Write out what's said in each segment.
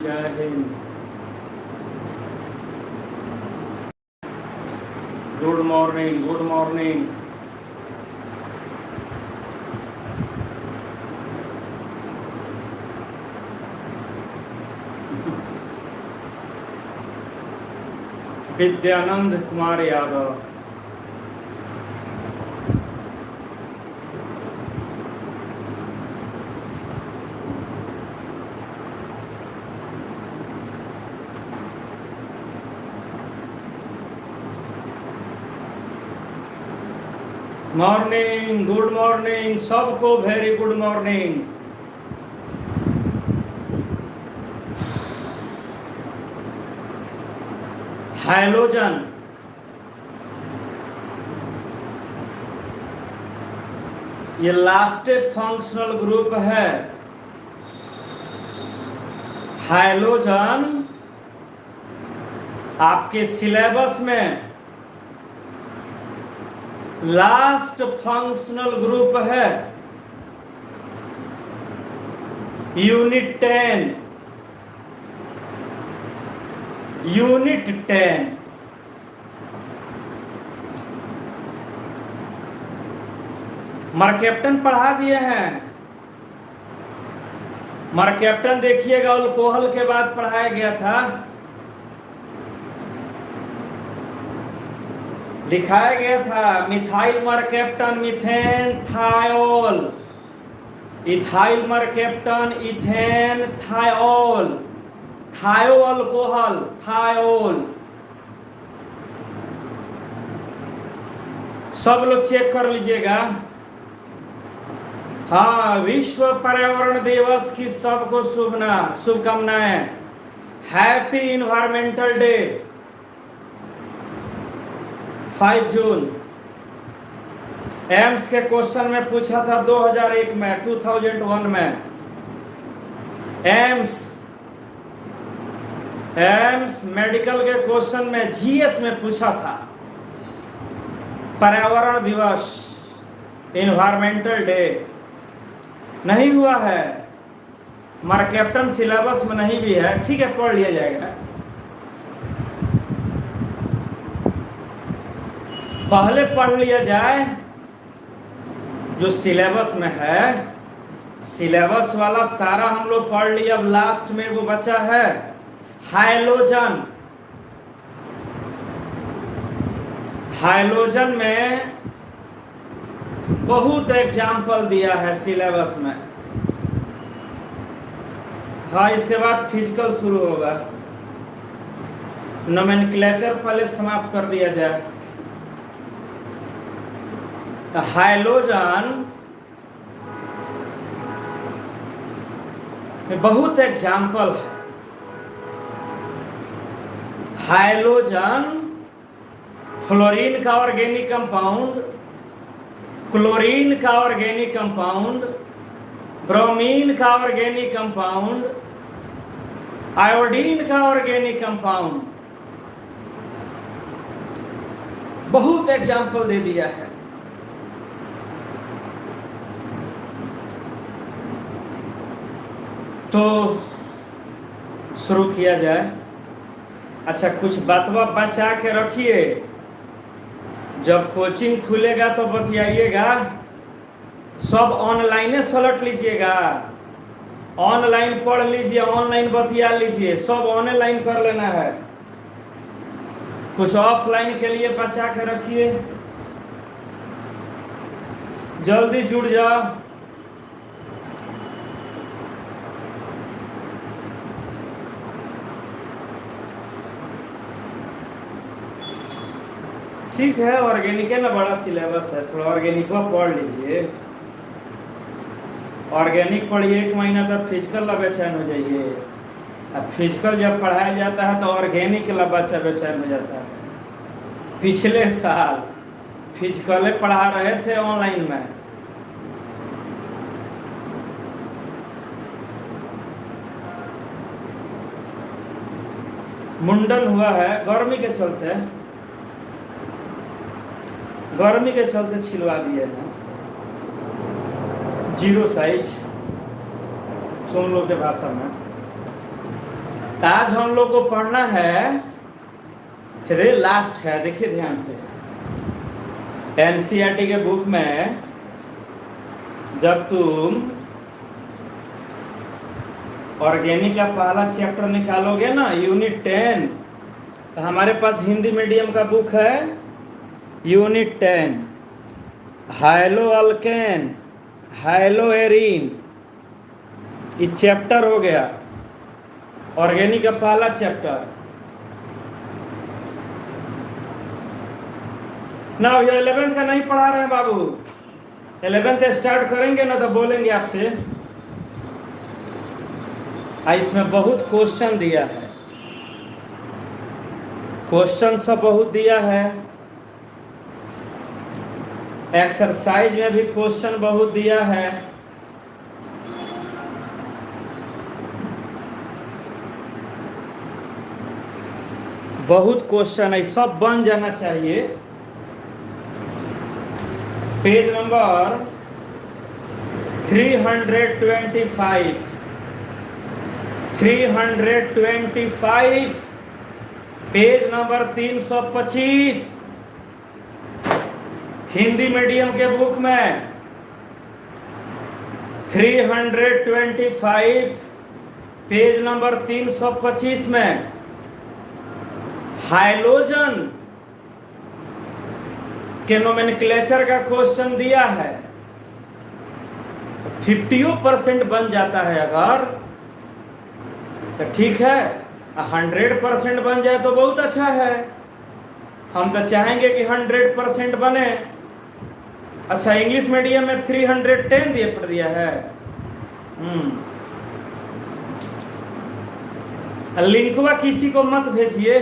जय Hind. Good morning, good morning. Vidyanand Kumar Yadav. Morning, good morning, सबको very good morning. Halogen ये last functional group है। Halogen आपके सिलेबस में लास्ट फंक्शनल ग्रुप है। Unit 10, unit 10। मर कैप्टन पढ़ा दिए हैं। मर कैप्टन देखिएगा, अल्कोहल के बाद पढ़ाया गया था, दिखाया गया था। मिथाइल मर कैप्टन, मीथेन, थायोल, इथाइल मर कैप्टन, इथेन, थायोल, थायो अल्कोहल, थायोल। सब लोग चेक कर लीजिएगा। हाँ, विश्व पर्यावरण दिवस की सबको शुभकामनाएं। हैप्पी इन्वायरमेंटल डे 5 जून। एम्स के क्वेश्चन में पूछा था 2001 में, 2001 में। एम्स मेडिकल के क्वेश्चन में जीएस में पूछा था। पर्यावरण दिवस, इन्वायरमेंटल डे नहीं हुआ है। हमारा कैप्टन सिलेबस में नहीं भी है, ठीक है, पढ़ लिया जाएगा। पहले पढ़ लिया जाए जो सिलेबस में है। सिलेबस वाला सारा हम लोग पढ़ लिया। अब लास्ट में वो बचा है हाइलोजन। हाइलोजन में बहुत एग्जाम्पल दिया है सिलेबस में। हाँ, इसके बाद फिजिकल शुरू होगा। नोमेनक्लेचर पहले समाप्त कर दिया जाए। तो हाइलोजन में बहुत एग्जाम्पल है। हाइलोजन फ्लोरीन का ऑर्गेनिक कंपाउंड, क्लोरीन का ऑर्गेनिक कंपाउंड, ब्रोमीन का ऑर्गेनिक कंपाउंड, आयोडीन का ऑर्गेनिक कंपाउंड, बहुत एग्जाम्पल दे दिया है। तो शुरू किया जाए। अच्छा, कुछ बातवा बचा के रखिए, जब कोचिंग खुलेगा तो बतियाइएगा। सब ऑनलाइन सलट लीजिएगा, ऑनलाइन पढ़ लीजिए, ऑनलाइन बतिया लीजिए, सब ऑनलाइन कर लेना है। कुछ ऑफलाइन के लिए बचा के रखिए, जल्दी जुड़ जाओ। ठीक है, ऑर्गेनिक है ना, बड़ा सिलेबस है, थोड़ा ऑर्गेनिक पढ़ लीजिए। ऑर्गेनिक पढ़िए 1 महीना तक, फिजिकल ला बेचैन हो जाइए। अब फिजिकल जब पढ़ाया जाता है तो ऑर्गेनिक ला बच्चा बेचैन हो जाता है। पिछले साल फिजिकल पढ़ा रहे थे ऑनलाइन में। मुंडन हुआ है गर्मी के चलते, गर्मी के चलते छिलवा दिए हैं। 0 साइज सुन लो के भाषा में। आज हम लोग को पढ़ना है, लास्ट है, देखिए ध्यान से। एनसीईआरटी के बुक में जब तुम ऑर्गेनिक का पहला चैप्टर निकालोगे ना, यूनिट 10, तो हमारे पास हिंदी मीडियम का बुक है unit 10, high-low alkane, high-low arene, ये चैप्टर हो गया ऑर्गेनिक का पहला चैप्टर। ना ये 11th का नहीं पढ़ा रहे हैं बाबू, 11th स्टार्ट करेंगे ना तो बोलेंगे आपसे। इसमें बहुत क्वेश्चन दिया है, क्वेश्चन सब बहुत दिया है, एक्सरसाइज में भी क्वेश्चन बहुत दिया है। बहुत क्वेश्चन है, सब बन जाना चाहिए। Page number 325, 325, page number 325 Hindi medium के बुक में 325 पेज नंबर 325 में हाइलोजन के नोमेनक्लेचर का क्वेश्चन दिया है। 50% बन जाता है अगर तो ठीक है, 100% बन जाए तो बहुत अच्छा है। हम तो चाहेंगे कि 100% बने। अच्छा, इंग्लिश मीडियम में 310 दिया है। लिंकवा किसी को मत भेजिए,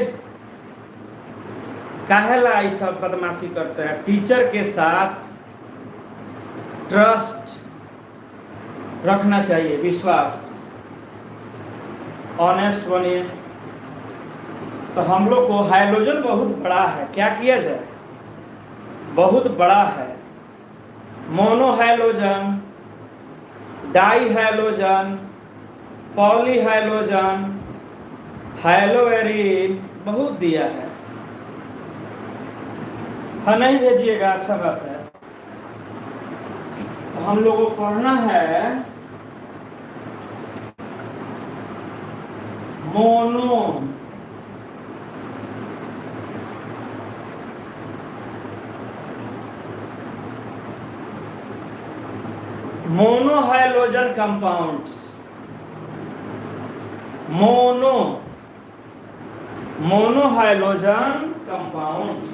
काहेला ये सब बदमाशी करते हैं। टीचर के साथ ट्रस्ट रखना चाहिए, विश्वास, ऑनेस्ट बनिए। तो हम लोग को हाइलोजन बहुत बड़ा है, क्या किया जाए, बहुत बड़ा है। मोनोहाइलोजन, डाईहाइलोजन, पॉलीहाइलोजन, हाइलोएरीन, बहुत दिया है। हाँ, नहीं भेजिएगा, अच्छा बात है। तो हम लोगों को पढ़ना है मोनोहाइलोजन कंपाउंड्स। मोनोहाइलोजन कंपाउंड्स।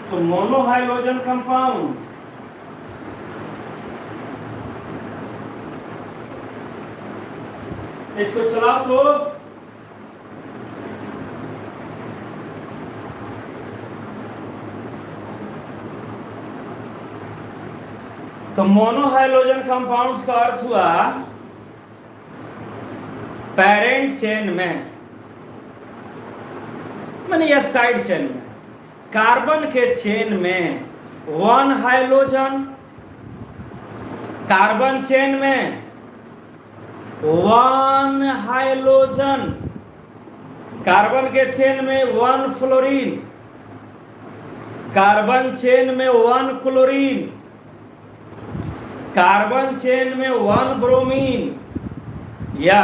तो मोनोहाइलोजन कंपाउंड इसको चलाओ तो मोनोहाइलोजन कंपाउंड्स का अर्थ हुआ पेरेंट चेन में, माने या साइड चेन में, कार्बन के चेन में 1 हाइलोजन, कार्बन चेन में 1 हाइलोजन, कार्बन के चेन में 1 फ्लोरीन, कार्बन चेन में 1 क्लोरीन, कार्बन चेन में 1 ब्रोमीन, या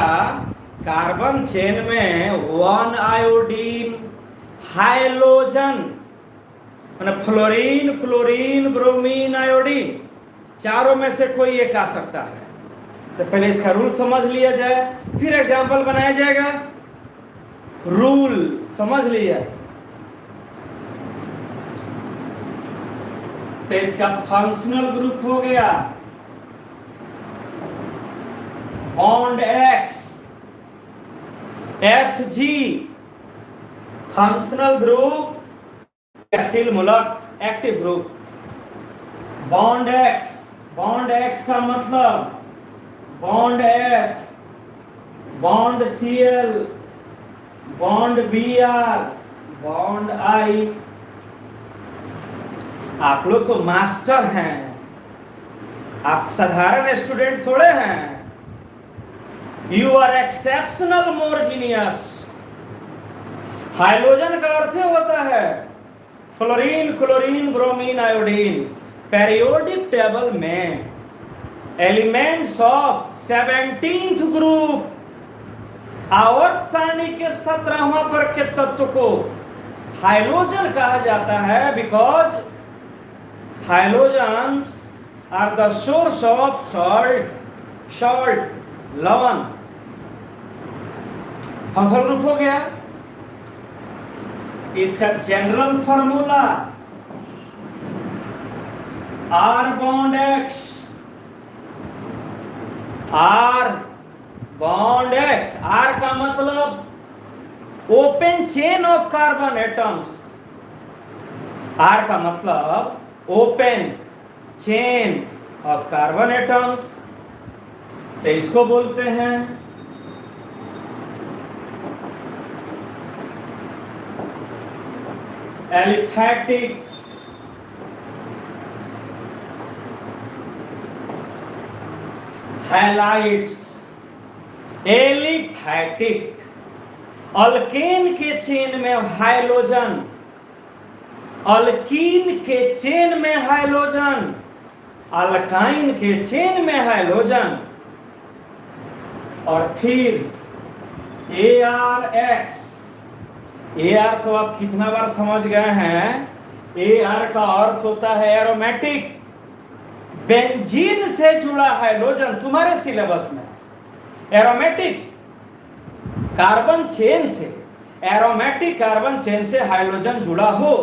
कार्बन चेन में 1 आयोडीन, हाइलोजन, मतलब फ्लोरीन, क्लोरीन, ब्रोमीन, आयोडीन, चारों में से कोई एक आ सकता है। तो पहले इसका रूल समझ लिया जाए, फिर एग्जाम्पल बनाया जाएगा। रूल समझ लिया तो इसका फंक्शनल ग्रुप हो गया bond x, Fg, functional group, गैसीय मूलक एक्टिव ग्रुप। बॉन्ड एक्स का मतलब bond F, bond Cl, bond Br, bond I। आप लोग तो मास्टर हैं, आप साधारण स्टूडेंट थोड़े हैं। You are exceptional more genius. Hydrogen का अर्थ होता है fluorine, chlorine, bromine, iodine. Periodic table में एलिमेंट्स ऑफ 17th ग्रुप आवर्त सारणी के 17वां वर्ग के तत्व को हाइड्रोजन कहा जाता है, because hydrogens are the source of salt, लवण। फंक्शनल ग्रुप हो गया। इसका general formula R bond X, R bond X। R का मतलब open chain of carbon atoms. R का मतलब open chain of carbon atoms, तो इसको बोलते हैं एलिफैटिक हैलाइड्स। एलिफैटिक, अल्केन के चेन में हाइड्रोजन, अल्कीन के चेन में हाइड्रोजन, अल्काइन के चेन में हाइड्रोजन, और फिर ArX। AR तो आप कितना बार समझ गए हैं। AR का अर्थ होता है एरोमेटिक। बेंजीन से जुड़ा हाइड्रोजन तुम्हारे सिलेबस में एरोमेटिक कार्बन चेन से, एरोमेटिक कार्बन चेन से हाइड्रोजन जुड़ा हो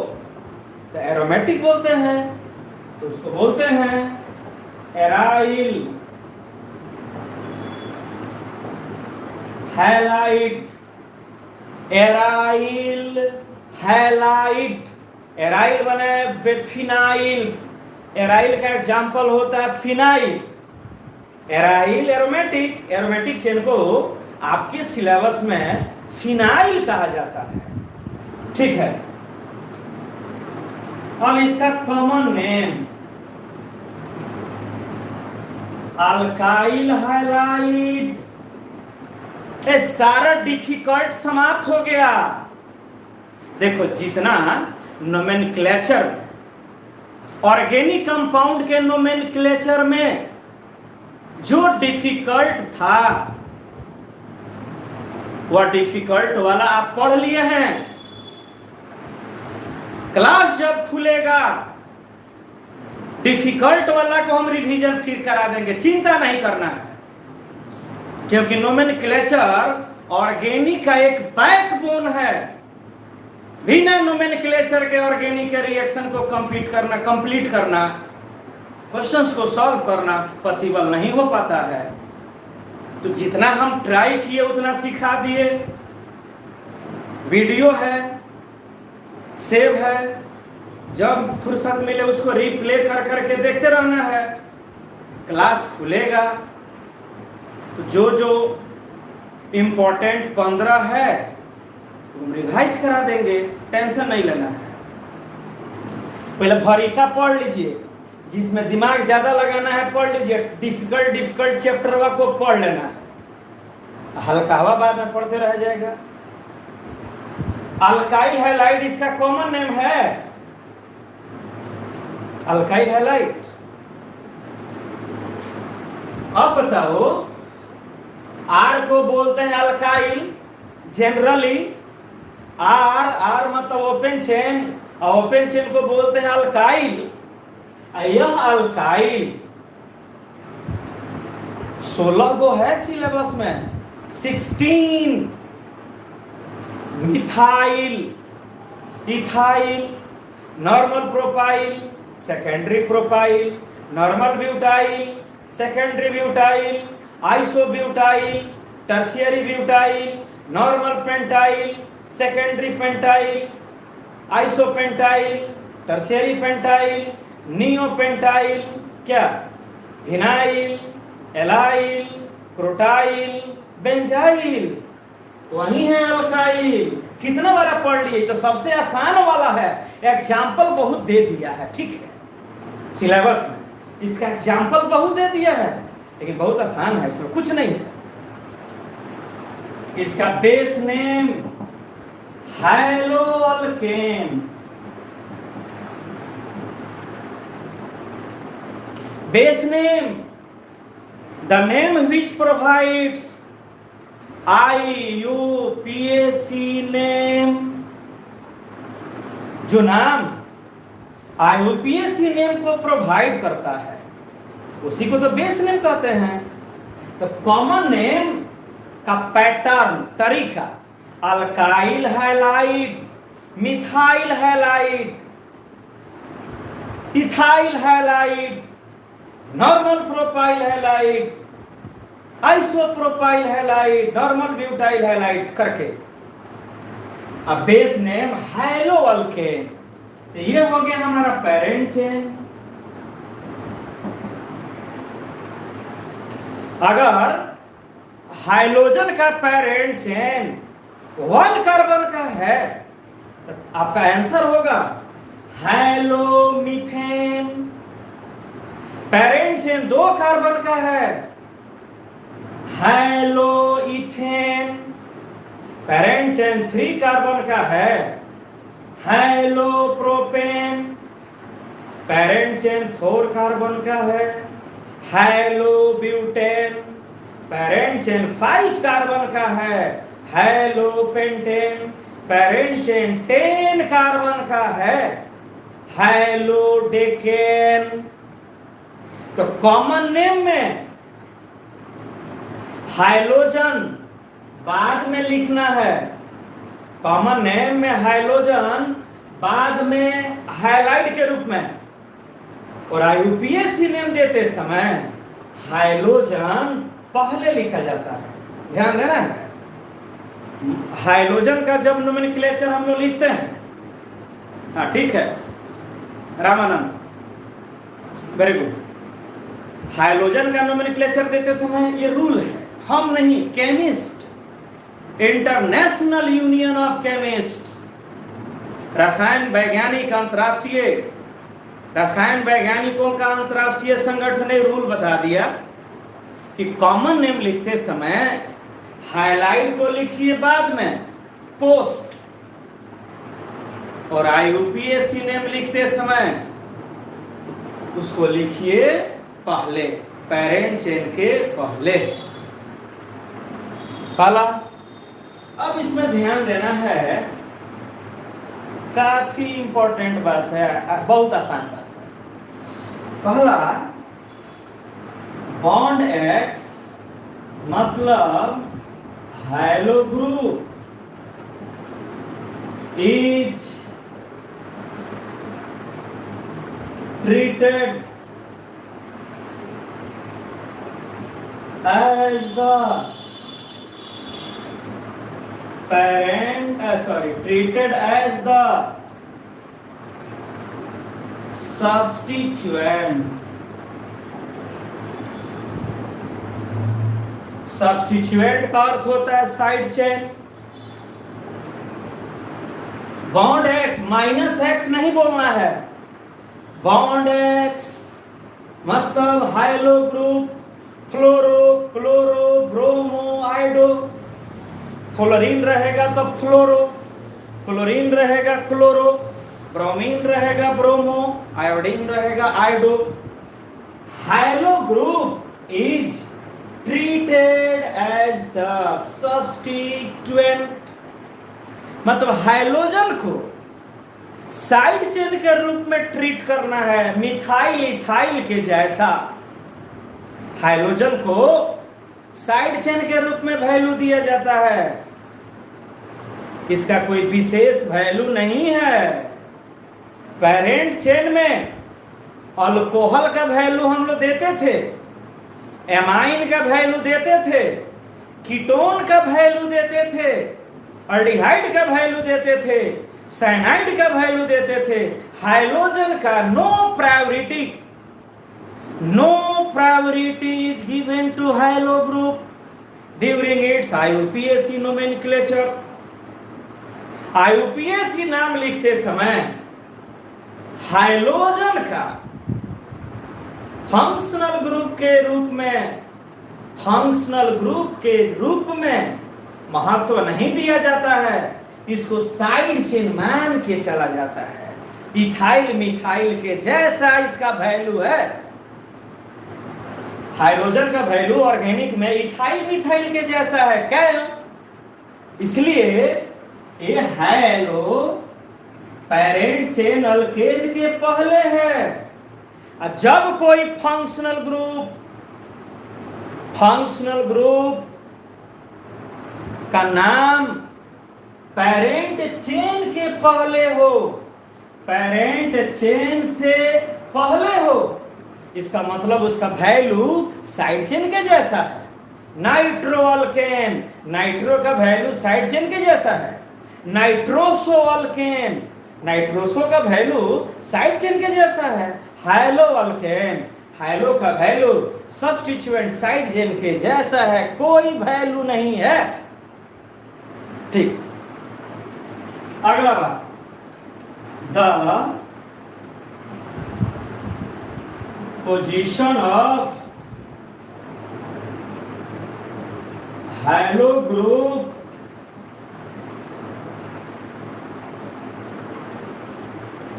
तो एरोमेटिक बोलते हैं। तो उसको बोलते हैं aryl halide. Aryl halide, aryl बने फिनाइल। एराइल का एग्जाम्पल होता है phenyl. Aryl aromatic, aromatic chain को आपके सिलेबस में फिनाइल कहा जाता है, ठीक है। अब इसका कॉमन नेम अल्काइल हैलाइड। ये सारा डिफिकल्ट समाप्त हो गया। देखो जितना नोमेनक्लेचर, ऑर्गेनिक कंपाउंड के नोमेनक्लेचर में जो डिफिकल्ट था वह डिफिकल्ट वाला आप पढ़ लिए हैं। क्लास जब खुलेगा डिफिकल्ट वाला को हम रिवीजन फिर करा देंगे, चिंता नहीं करना है, क्योंकि नोमेनक्लेचर ऑर्गेनिक का एक बैकबोन है। बिना नोमेनक्लेचर के ऑर्गेनिक के रिएक्शन को कंप्लीट करना, क्वेश्चंस को सॉल्व करना पॉसिबल नहीं हो पाता है। तो जितना हम ट्राई किए उतना सिखा दिए। वीडियो है, सेव है, जब फुर्सत मिले उसको रिप्ले कर करके देखते रहना है। क्लास खुलेगा तो जो जो इम्पोर्टेंट 15 है हम रिवाइज करा देंगे, टेंशन नहीं लेना है। पहले भरिका पढ़ लीजिए, जिसमें दिमाग ज्यादा लगाना है पढ़ लीजिए। डिफिकल्ट चैप्टर को पढ़ लेना है, हल्का हवा बाद में पढ़ते रह जाएगा। अल्काइल हैलाइड इसका कॉमन नेम है, अल्काइल हैलाइड। अब बताओ, आर को बोलते हैं अल्काइल जनरली। आर मतलब ओपन चेन, और ओपन चेन को बोलते हैं अल्काइल। यह अल्काइल 16 गो है सिलेबस में। 16 methyl, ethyl, normal propyl, secondary propyl, normal butyl, secondary butyl, isobutyl, tertiary butyl, normal pentyl, secondary pentyl, isopentyl, tertiary pentyl, neopentyl, क्या vinyl, allyl, क्रोटाइल, benzyl, वही है अल्काइल। कितना बार पढ़ लिए? तो सबसे आसान वाला है, एग्जाम्पल बहुत दे दिया है, ठीक है। सिलेबस में इसका एग्जाम्पल बहुत दे दिया है, लेकिन बहुत आसान है, इसमें कुछ नहीं है। इसका base name haloalkane. Base name, the name which provides IUPAC name. जो नाम IUPAC नेम को प्रोवाइड करता है उसी को तो बेस नेम कहते हैं। तो कॉमन नेम का पैटर्न, तरीका, alkyl halide, methyl halide, ethyl halide, normal propyl halide, isopropyl halide, normal butyl halide करके अब बेस नेम हैलोअल्केन। तो ये हो गया हमारा पेरेंट चेन। अगर हाइड्रोजन का पेरेंट चेन 1 कार्बन का है तो आपका आंसर होगा हैलोमीथेन। पेरेंट चेन 2 कार्बन का है हैलोइथेन। पेरेंट चेन 3 कार्बन का है हैलोप्रोपेन। पेरेंट चेन 4 कार्बन का है हैलोब्यूटेन। पेरेंट चेन 5 कार्बन का है हैलोपेंटेन। पेरेंट चेन 10 कार्बन का है हैलोडेकेन। तो कॉमन नेम में हाइड्रोजन बाद में लिखना है। कॉमन नेम में हाइड्रोजन बाद में हाइलाइट के रूप में, और IUPAC नेम देते समय हाइड्रोजन पहले लिखा जाता है। ध्यान देना है, हाइड्रोजन का जब नोमेनक्लेचर हम लोग लिखते हैं, हाँ ठीक है रामानंद, वेरी गुड। हाइड्रोजन का नोमेनक्लेचर देते समय ये रूल है, हम नहीं, chemist, international union of chemist, रसायन वैज्ञानिक अंतरराष्ट्रीय रसायन वैज्ञानिकों का अंतरराष्ट्रीय संगठन ने रूल बता दिया कि कॉमन नेम लिखते समय हाइलाइट को लिखिए बाद में, पोस्ट, और IUPAC नेम लिखते समय उसको लिखिए पहले, पेरेंट चेन के पहले। पहला, अब इसमें ध्यान देना है, काफी इंपॉर्टेंट बात है, बहुत आसान बात है। पहला, बॉन्ड एक्स मतलब halo group is treated as the treated as the substituent का अर्थ होता है side chain. Bond X, minus X नहीं बोलना है, बॉन्ड एक्स मतलब halo group, fluoro, chloro, bromo, iodo. Fluorine रहेगा तो फ्लोरो, क्लोरीन रहेगा क्लोरो, ब्रोमीन रहेगा ब्रोमो, आयोडीन रहेगा iodo. Halo group is treated as the substituent, मतलब हाइड्रोजन को साइड चेन के रूप में ट्रीट करना है, मिथाइल इथाइल के जैसा। हाइड्रोजन को साइड चेन के रूप में वैल्यू दिया जाता है, इसका कोई विशेष वैल्यू नहीं है। पेरेंट चेन में अल्कोहल का वैल्यू हम लोग देते थे, एमाइन का वैल्यू देते थे, कीटोन का वैल्यू देते थे, अल्डिहाइड का वैल्यू देते थे, साइनाइड का वैल्यू देते थे। हाइड्रोजन का no priority is given to halo group during its IUPAC nomenclature. IUPAC नाम लिखते समय हाइड्रोजन का फंक्शनल ग्रुप के रूप में महत्व नहीं दिया जाता है, इसको साइड चेन मान के चला जाता है। इथाइल मिथाइल के जैसा इसका वैल्यू है। हाइड्रोजन का वैल्यू ऑर्गेनिक में इथाइल मिथाइल के जैसा है। क्या? इसलिए ये हैलो पेरेंट चेन अल्केन के पहले है। जब कोई फंक्शनल ग्रुप का नाम पेरेंट चेन के पहले हो, पेरेंट चेन से पहले हो, इसका मतलब उसका वैल्यू साइड चेन के जैसा है। नाइट्रो अल्केन, नाइट्रो का वैल्यू साइड चेन के जैसा है। नाइट्रोसो अल्केन, नाइट्रोसो का वैल्यू साइड चेन के जैसा है। हाइलो अल्केन, हाइलो का वैल्यू सब्स्टिट्यूएंट साइड चेन के जैसा है, कोई वैल्यू नहीं है। ठीक, अगला बात, the position of high-low group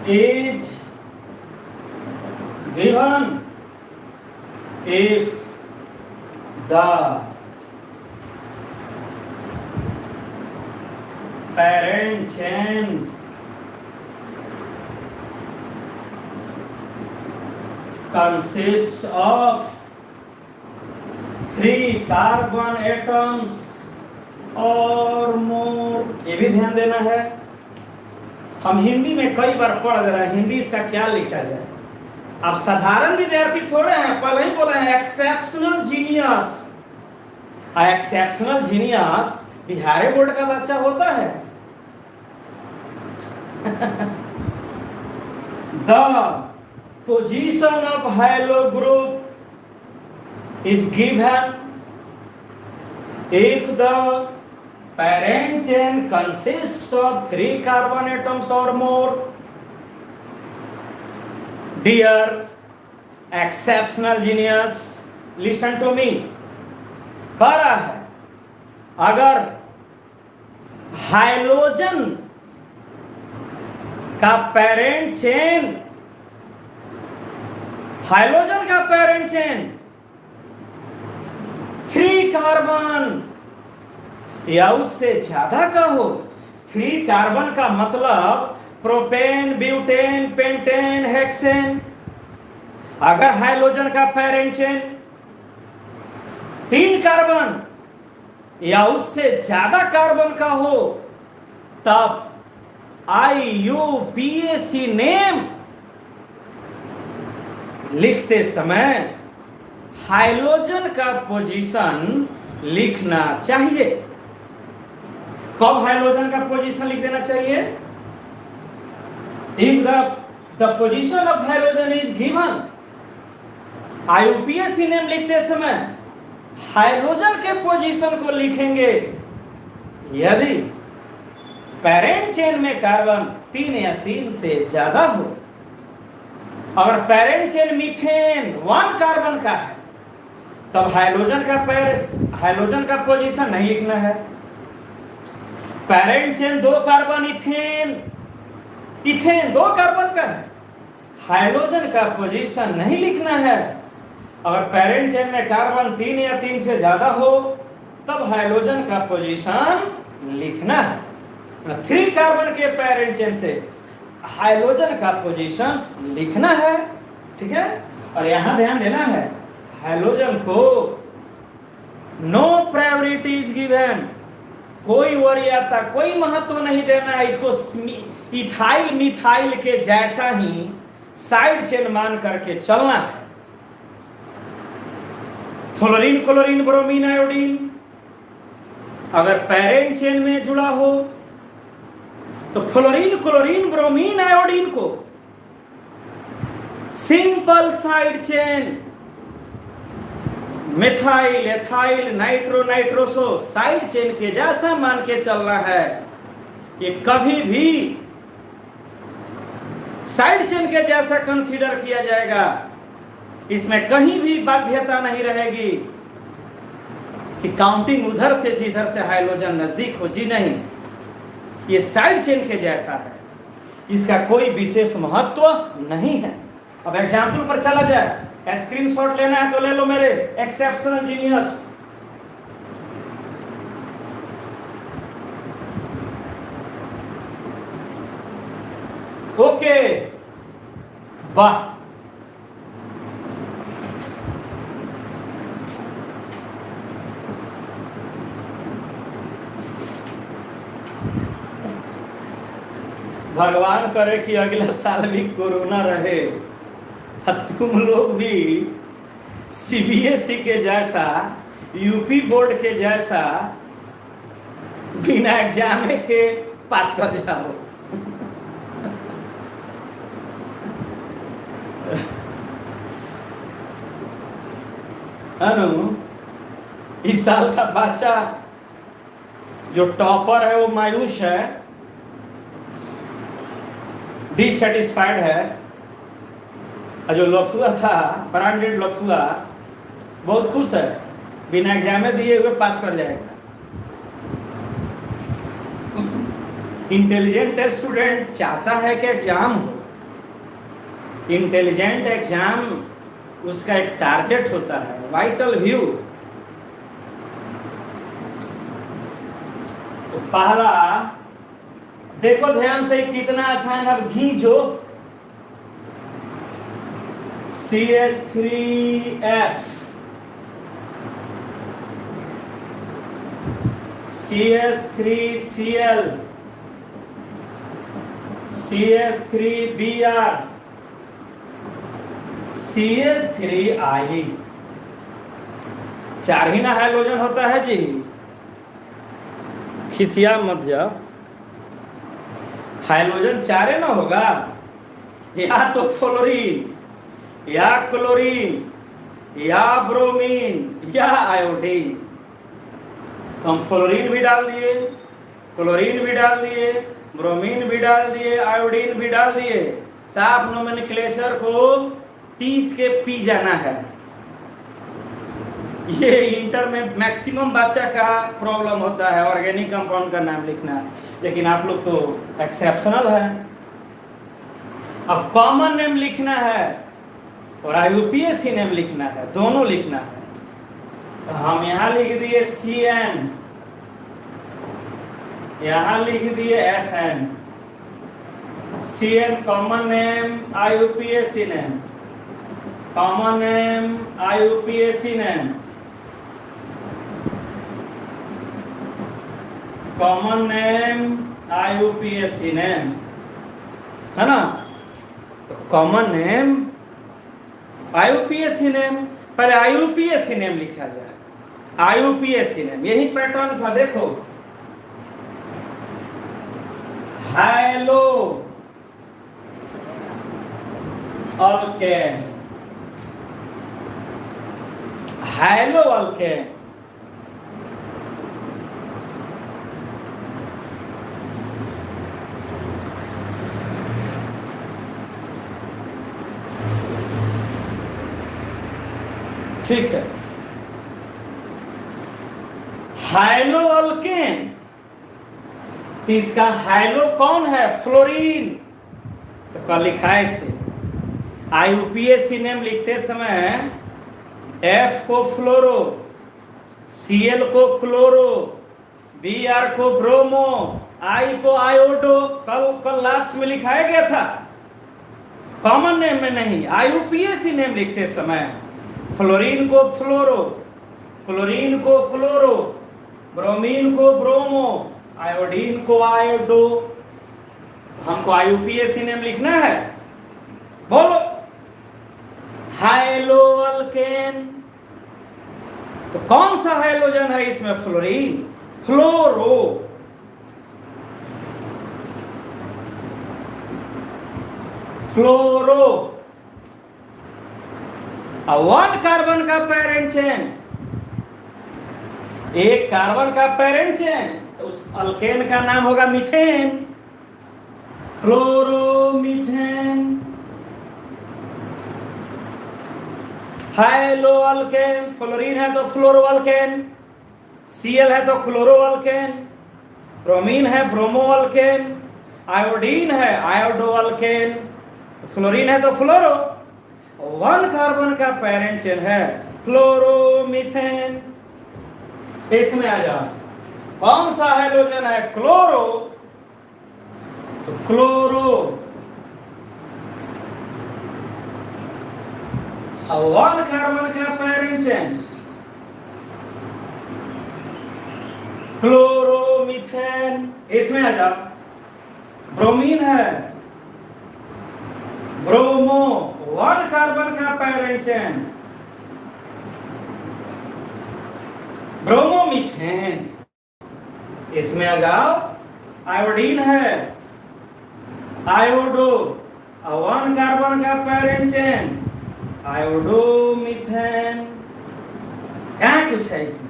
is given if the parent chain consists of 3 carbon atoms और मोर। ये भी ध्यान देना है, हम हिंदी में कई बार पढ़ रहे हैं, हिंदी इसका क्या लिखा जाए। आप साधारण विद्यार्थी थोड़े हैं, पहले ही बोले हैं exceptional genius. Exceptional genius Bihar board का बच्चा होता है। The position of high-low group is given if the parent chain consists of 3 carbon atoms or more. Dear exceptional genius, listen to me. कह रहा है अगर हाइड्रोजन का पेरेंट चेन, हाइड्रोजन का पेरेंट चेन 3 कार्बन या उससे ज्यादा का हो। 3 कार्बन का मतलब प्रोपेन, ब्यूटेन, पेंटेन, हेक्सेन। अगर हाइड्रोजन का पेरेंट चेन 3 कार्बन या उससे ज्यादा कार्बन का हो, तब IUPAC नेम लिखते समय हाइड्रोजन का पोजीशन लिखना चाहिए। कब हाइड्रोजन का पोजीशन लिख देना चाहिए? If the position of hydrogen is given, IUPAC name लिखते समय हाइड्रोजन के पोजीशन को लिखेंगे यदि पेरेंट चेन में कार्बन 3 या 3 से ज्यादा हो। अगर पेरेंट चेन मीथेन 1 कार्बन का है, तब हाइड्रोजन का पोजीशन नहीं लिखना है। Parent chain 2 carbon ethane 2 carbon का है, हाइड्रोजन का पोजीशन नहीं लिखना है। अगर पेरेंट चेन में कार्बन 3 या 3 से ज्यादा हो, तब हाइड्रोजन का पोजीशन लिखना है। 3 कार्बन के पेरेंट चेन से हाइड्रोजन का पोजीशन लिखना है। ठीक है, और यहां ध्यान देना है, हाइड्रोजन को नो प्रायोरिटी इज गिवन, कोई वरीयता, कोई महत्व नहीं देना है। इसको इथाइल मिथाइल के जैसा ही साइड चेन मान करके चलना है। फ्लोरीन, क्लोरीन, ब्रोमीन, आयोडीन अगर पेरेंट चेन में जुड़ा हो, तो फ्लोरीन, क्लोरीन, ब्रोमीन, आयोडीन को simple side chain methyl, ethyl, nitro, nitroso side chain के जैसा मान के चलना है। ये कभी भी साइड चेन के जैसा कंसीडर किया जाएगा, इसमें कहीं भी बाध्यता नहीं रहेगी। कि काउंटिंग उधर से जिधर से हाइड्रोजन नजदीक हो, जी नहीं, ये साइड चेन के जैसा है, इसका कोई विशेष महत्व नहीं है। अब एग्जाम्पल पर चला जाए, स्क्रीनशॉट लेना है तो ले लो मेरे एक्सेप्शनल जीनियस। ओके, वाह, भगवान करे कि अगला साल भी कोरोना रहे, तुम लोग भी सीबीएसई के जैसा, यूपी बोर्ड के जैसा बिना एग्जाम के पास कर जाओ। अनु, इस साल का बच्चा जो टॉपर है वो मायूस है, डिससेटिस्फाइड है, और जो लफुआ था, ब्रांडेड लफुआ, बहुत खुश है, बिना एग्जाम दिए हुए पास कर जाएगा। इंटेलिजेंट स्टूडेंट चाहता है कि एग्जाम हो, इंटेलिजेंट एग्जाम उसका एक टारगेट होता है, वाइटल व्यू। तो पहला देखो ध्यान से कितना आसान है। अब घींचो CH3F, CH3Cl, CH3Br, CH3I, चार ही ना हाइड्रोजन होता है जी, खिसिया मत जाओ, हाइड्रोजन चारे ना होगा, या तो फ्लोरीन या क्लोरीन या ब्रोमीन या आयोडीन। तो हम फ्लोरीन भी डाल दिए, क्लोरीन भी डाल दिए, ब्रोमीन भी डाल दिए, आयोडीन भी डाल दिए। साफ नोमेनक्लेचर को 30 के पी जाना है। ये इंटर में मैक्सिमम बच्चा का प्रॉब्लम होता है, ऑर्गेनिक कंपाउंड का नाम लिखना, लेकिन आप लोग तो एक्सेप्शनल है। अब कॉमन नेम लिखना है और IUPAC नेम लिखना है, दोनों लिखना है। तो हम यहाँ लिख दिए CN, यहाँ लिख दिए SN, CN common name, IUPAC name, common name, IUPAC name, common name, IUPAC name, है ना। तो कॉमन नेम, IUPAC नेम, पहले IUPAC नेम लिखा जाए, IUPAC नेम, यही पैटर्न था। देखो हाइलो अल्केन, हाइलो अल्केन, ठीक है। हाइलो अल्केन, तो इसका हाइलो कौन है? फ्लोरीन। तो कल लिखाए थे IUPAC नेम लिखते समय F को फ्लोरो, Cl को क्लोरो, Br को ब्रोमो, I को आयोडो, कल लास्ट में लिखाया गया था, कॉमन नेम में नहीं। IUPAC नेम लिखते समय फ्लोरीन को फ्लोरो, क्लोरीन को क्लोरो, ब्रोमीन को ब्रोमो, आयोडीन को आयोडो। हमको IUPAC नेम लिखना है, बोलो। हाइलो अल्केन, तो कौन सा हाइड्रोजन है इसमें? फ्लोरीन, फ्लोरो। फ्लोरो, 1 कार्बन का पेरेंट चेन, एक कार्बन का पेरेंट चेन, तो उस अल्केन का नाम होगा methane, fluoromethane. High-low alkane, fluorine है तो फ्लोरो अल्केन, Cl है तो क्लोरो अल्केन, ब्रोमीन है ब्रोमो अल्केन, आयोडीन है आयोडो अल्केन, फ्लोरीन है तो फ्लोरो। 1 कार्बन का पेरेंट चेन है क्लोरोमीथेन। इसमें आ जाओ, कौन सा हाइड्रोजन है क्लोरो, तो क्लोरो 1 कार्बन का पेरेंट चेन क्लोरोमीथेन। इसमें आ जाओ, ब्रोमीन है ब्रोमो 1 कार्बन का पेरेंट चेन ब्रोमोमीथेन। इसमें आ जाओ, आयोडीन है आयोडो 1 कार्बन का पेरेंट चेन आयोडोमीथेन। क्या कुछ है इसमें,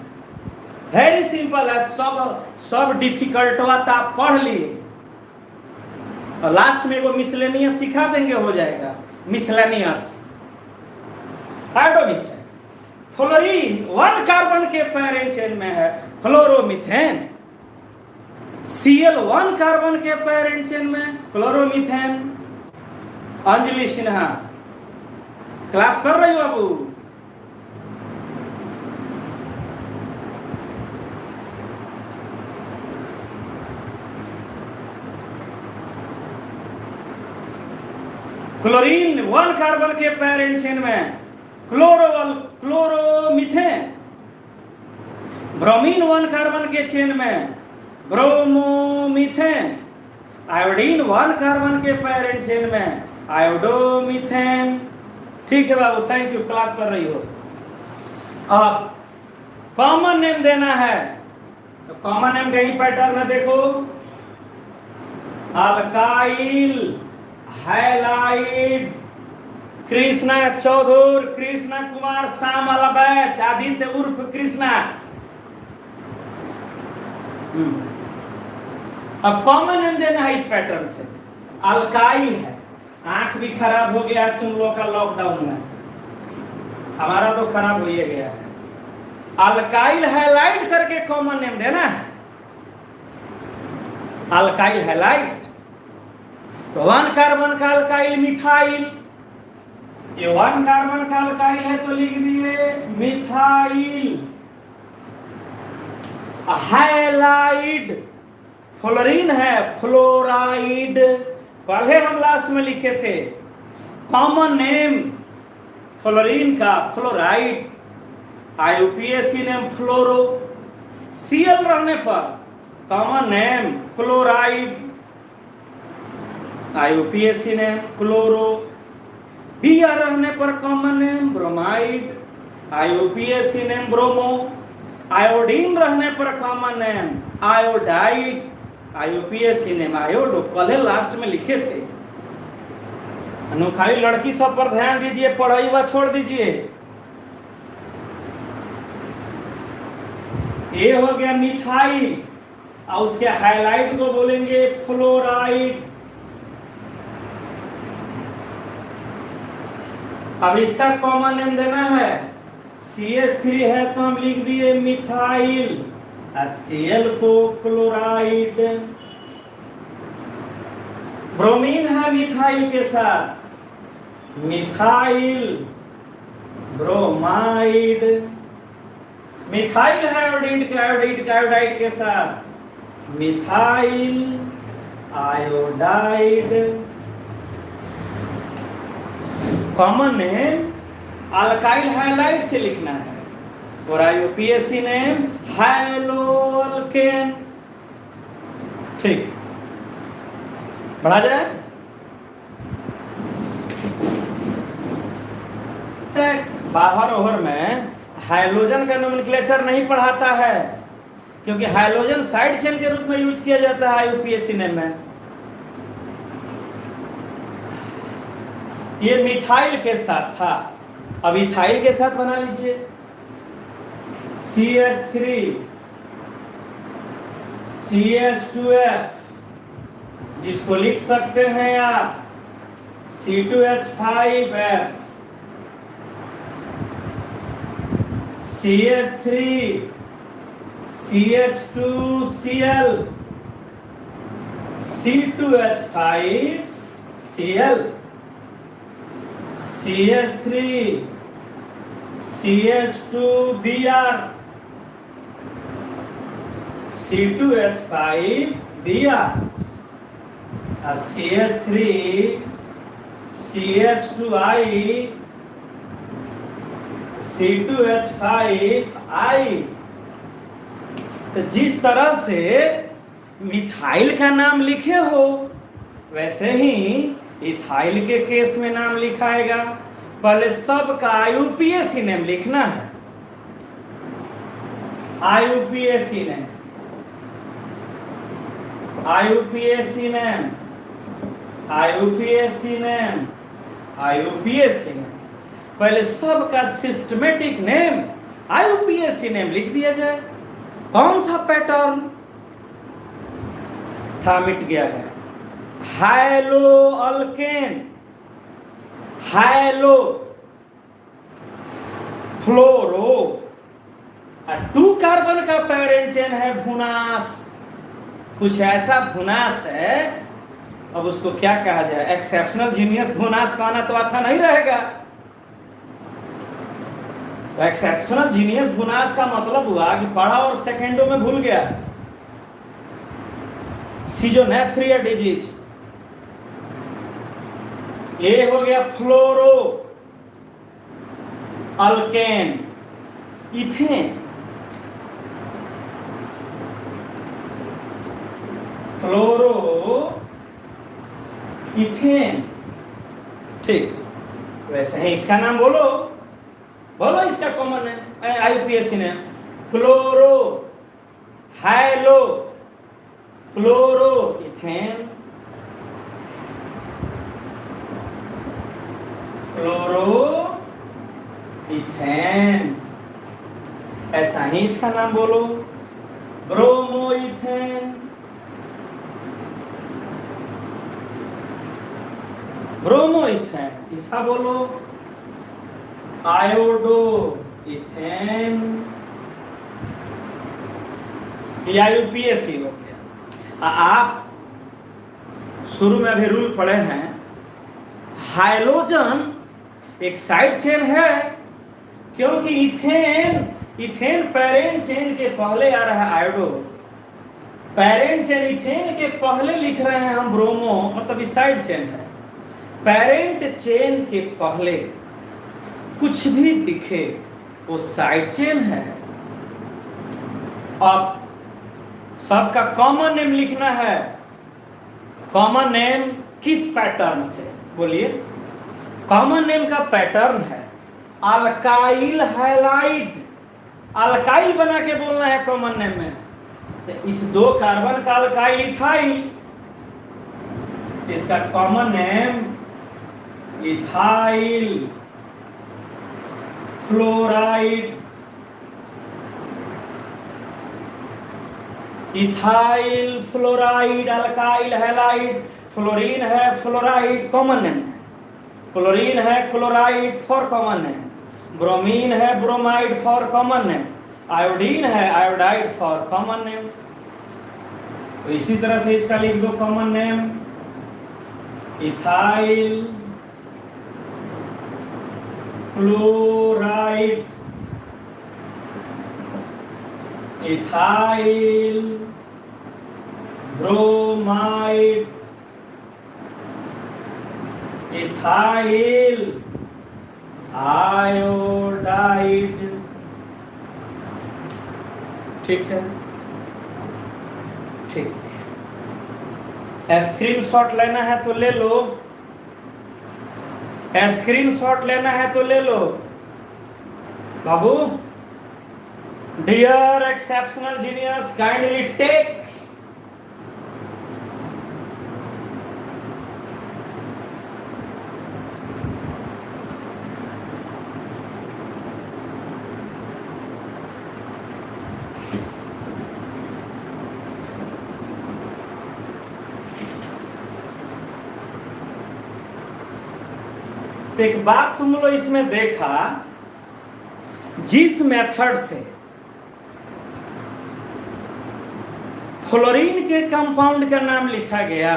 वेरी सिंपल है, सब डिफिकल्ट बात आप पढ़ लिए और लास्ट में वो मिसलेनियस सिखा देंगे, हो जाएगा मिसलेनियस। आयोडोमीथेन। फ्लोरीन 1 कार्बन के पेरेंट चेन में है फ्लोरोमीथेन। Cl 1 कार्बन के पेरेंट चेन में क्लोरोमीथेन। अंजलि सिन्हा क्लास कर रही हो बाबू? क्लोरीन 1 कार्बन के पेरेंट चेन में क्लोरोमीथेन। ब्रोमीन 1 कार्बन के चेन में ब्रोमोमीथेन। आयोडीन 1 कार्बन के पेरेंट चेन में आयोडोमीथेन। ठीक है बाबू, थैंक यू, क्लास कर रही हो। अब कॉमन नेम देना है, तो कॉमन नेम कहीं पैटर्न में देखो, alkyl halide. Krishna Chaudhary, Krishna Kumar Shyamal batch, Aditya उर्फ कृष्णा। अब कॉमन नेम देना है इस पैटर्न से। अल्काइल है, आंख भी खराब हो गया तुम लोग का लॉकडाउन में, हमारा तो खराब हो ही गया है। अल्काइल हैलाइड करके कॉमन नेम देना है, अल्काइल हैलाइड। तो 1 कार्बन का अल्काइल मिथाइल, ये 1 कार्बन का अल्काइल है तो लिख दिए मिथाइल। हैलाइड फ्लोरीन है फ्लोराइड, पहले हम लास्ट में लिखे थे। कॉमन नेम फ्लोरीन का फ्लोराइड, आईयूपीएसी नेम फ्लोरो। Cl रहने पर common name chloride, IUPAC name chloro. Br रहने पर common name bromide, IUPAC name bromo. Iodine रहने पर common name iodide, IUPAC name iodo. कल लास्ट में लिखे थे। अनोखाई लड़की सब पर ध्यान दीजिए, पढ़ाई व छोड़ दीजिए। ये हो गया मिथाइल, और उसके हाइलाइट को बोलेंगे फ्लोराइड। अब इसका कॉमन नेम देना है, CH3 है तो हम लिख दिए मिथाइल, और Cl को क्लोराइड। ब्रोमीन है मिथाइल के साथ, मिथाइल ब्रोमाइड। मिथाइल है आयोडाइड के साथ, methyl iodide. Common name alkyl halide से लिखना है, और आईयूपीएसी नेम हैलोअल्केन। ठीक, बढ़ा जाए। बाहर ओहर में हाइड्रोजन का नोमेनक्लेचर नहीं पढ़ाता है, क्योंकि हाइड्रोजन साइड चेन के रूप में यूज किया जाता है आईयूपीएसी नेम में। ये मिथाइल के साथ था, अब इथाइल के साथ बना लीजिए। CH3 CH2F, जिसको लिख सकते हैं आप C2H5F, CH3 CH2Cl, C2H5 Cl, CH3 CH2Br, C2H5 Br, CH3 CH2I, C2H5I। तो जिस तरह से मिथाइल का नाम लिखे हो वैसे ही इथाइल के केस में नाम लिखाएगा। पहले सबका IUPAC नेम लिखना है, IUPAC name, IUPAC name, IUPAC name, IUPAC name. पहले सबका सिस्टमेटिक नेम IUPAC नेम लिख दिया जाए। कौन सा पैटर्न था, मिट गया है। हाइलो अल्केन, हाइलो फ्लोरो, 2 कार्बन का पेरेंट चेन है भुनास। कुछ ऐसा भुनास है, अब उसको क्या कहा जाए, एक्सेप्शनल जीनियस भुनास कहना तो अच्छा नहीं रहेगा। तो एक्सेप्शनल जीनियस भुनास का मतलब हुआ कि पढ़ा और सेकेंडों में भूल गया। सीजोनेफ्रिया डिजीज। ये हो गया फ्लोरो अल्केन, इथेन, फ्लोरो इथेन। ठीक, वैसे है इसका नाम बोलो, बोलो इसका कॉमन है IUPAC ने, chloro high-low chloro ethane, chloro ethane. ऐसा ही इसका नाम बोलो, ब्रोमो इथेन, ब्रोमो इथेन। इसका बोलो आयोडो इथेन। IUPAC हो गया। आप शुरू में अभी रूल पढ़े हैं, हाइलोजन एक साइड चेन है, क्योंकि इथेन, इथेन पेरेंट चेन के पहले आ रहा है आयोडो, पेरेंट चेन इथेन के पहले लिख रहे हैं हम ब्रोमो, मतलब इस साइड चेन है। पेरेंट चेन के पहले कुछ भी दिखे वो साइड चेन है। अब सबका कॉमन नेम लिखना है। कॉमन नेम किस पैटर्न से, बोलिए। कॉमन नेम का पैटर्न है अल्काइल हैलाइड। अल्काइल बना के बोलना है कॉमन नेम में। तो इस 2 कार्बन का अल्काइल इथाइल, इसका common name ethyl fluoride, ethyl fluoride, alkyl halide. Fluorine है, फ्लोराइड कॉमन नेम है। क्लोरीन है, chloride for common name. Bromine है, bromide for common name. Iodine है, आयोडाइड फॉर कॉमन नेम। तो इसी तरह से इसका लिख दो common name, ethyl chloride, ethyl bromide, ethyl iodide. ठीक है, ठीक। स्क्रीनशॉट लेना है तो ले लो, स्क्रीनशॉट लेना है तो ले लो बाबू। Dear exceptional genius, kindly take. एक बात तुम लोग इसमें देखा, जिस मेथड से फ्लोरीन के कंपाउंड का नाम लिखा गया।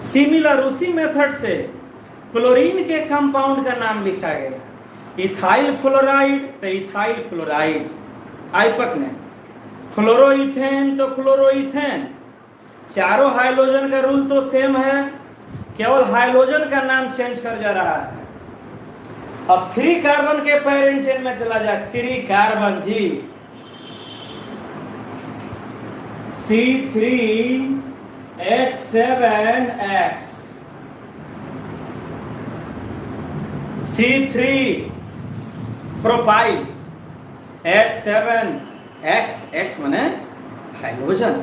सिमिलर उसी मेथड से क्लोरीन के कंपाउंड का नाम लिखा गया। इथाइल फ्लोराइड तो इथाइल क्लोराइड, आइपक ने फ्लोरोइथेन तो क्लोरोइथेन, चारों हाइड्रोजन का रूल तो सेम है, केवल हाइड्रोजन का नाम चेंज कर जा रहा है। अब 3 कार्बन के पेरेंट चेन में चला जाए, 3 कार्बन जी, C3H7X, C3 propyl, H7X, X माने हाइड्रोजन।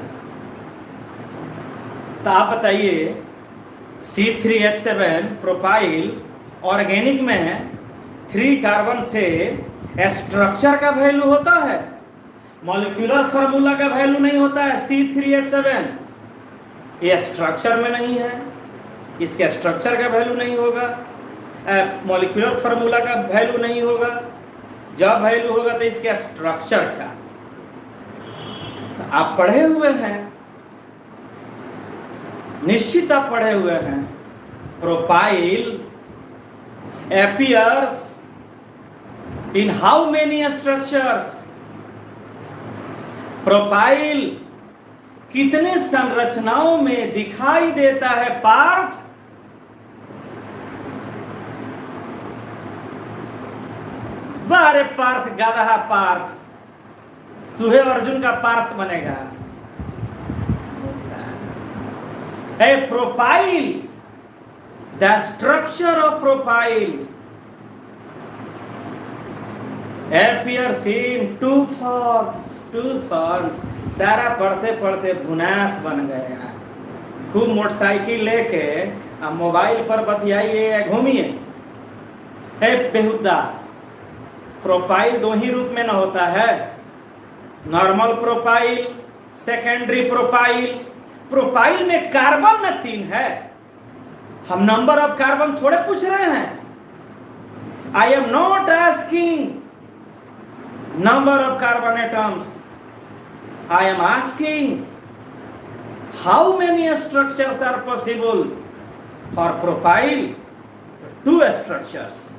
तो आप बताइए C3H7 प्रोपाइल ऑर्गेनिक में 3 कार्बन से स्ट्रक्चर का वैल्यू होता है, मॉलिक्यूलर फार्मूला का वैल्यू नहीं होता है। C3H7 ये स्ट्रक्चर में नहीं है, इसके स्ट्रक्चर का वैल्यू नहीं होगा, मॉलिक्यूलर फार्मूला का वैल्यू नहीं होगा। जब वैल्यू होगा तो इसके स्ट्रक्चर का। तो आप पढ़े हुए हैं, निश्चित आप पढ़े हुए हैं, propyl appears in how many structures? Propyl कितने संरचनाओं में दिखाई देता है पार्थ? बारे पार्थ गधा पार्थ, तुहे अर्जुन का पार्थ बनेगा। A profile, the structure of profile appears in 2 forms, 2 forms। सारा पढ़ते पढ़ते भुनास बन गया। खूब मोटरसाइकिल लेके अब मोबाइल पर बतियाइए या घूमिए। बेहुदा, प्रोफाइल 2 ही रूप में न होता है, normal profile, secondary profile. Profile में कार्बन न 3 है, हम नंबर ऑफ कार्बन थोड़े पूछ रहे हैं। I am not asking number of carbon atoms, I am asking how many structures are possible for profile. 2 structures,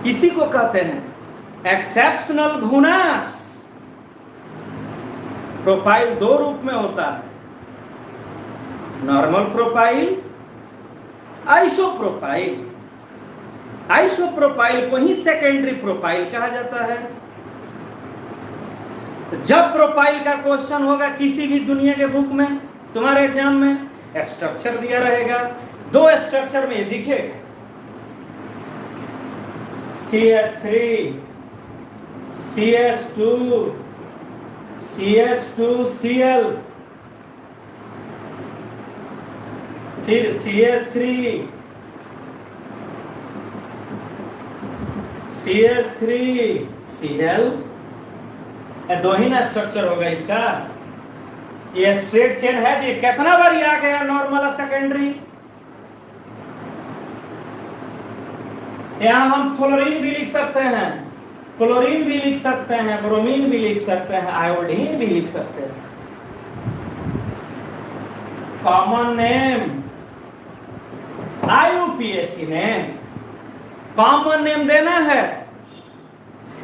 इसी को कहते हैं एक्सेप्शनल भुनास। प्रोफाइल 2 रूप में होता है, नॉर्मल प्रोफाइल, आइसोप्रोफाइल। आइसोप्रोफाइल को ही सेकेंडरी प्रोफाइल कहा जाता है। तो जब प्रोफाइल का क्वेश्चन होगा किसी भी दुनिया के बुक में, तुम्हारे एग्जाम में स्ट्रक्चर दिया रहेगा, 2 स्ट्रक्चर में ये दिखेगा, CH3, CH2, CH2Cl, फिर CH3, CH3Cl। 2 ही ना स्ट्रक्चर होगा इसका। ये स्ट्रेट चेन है जी, कितना बार आ गया नॉर्मल सेकेंडरी। यहां हम फ्लोरीन भी लिख सकते हैं, क्लोरीन भी लिख सकते हैं, ब्रोमीन भी लिख सकते हैं, आयोडीन भी लिख सकते हैं। Common name IUPAC name, common name देना है।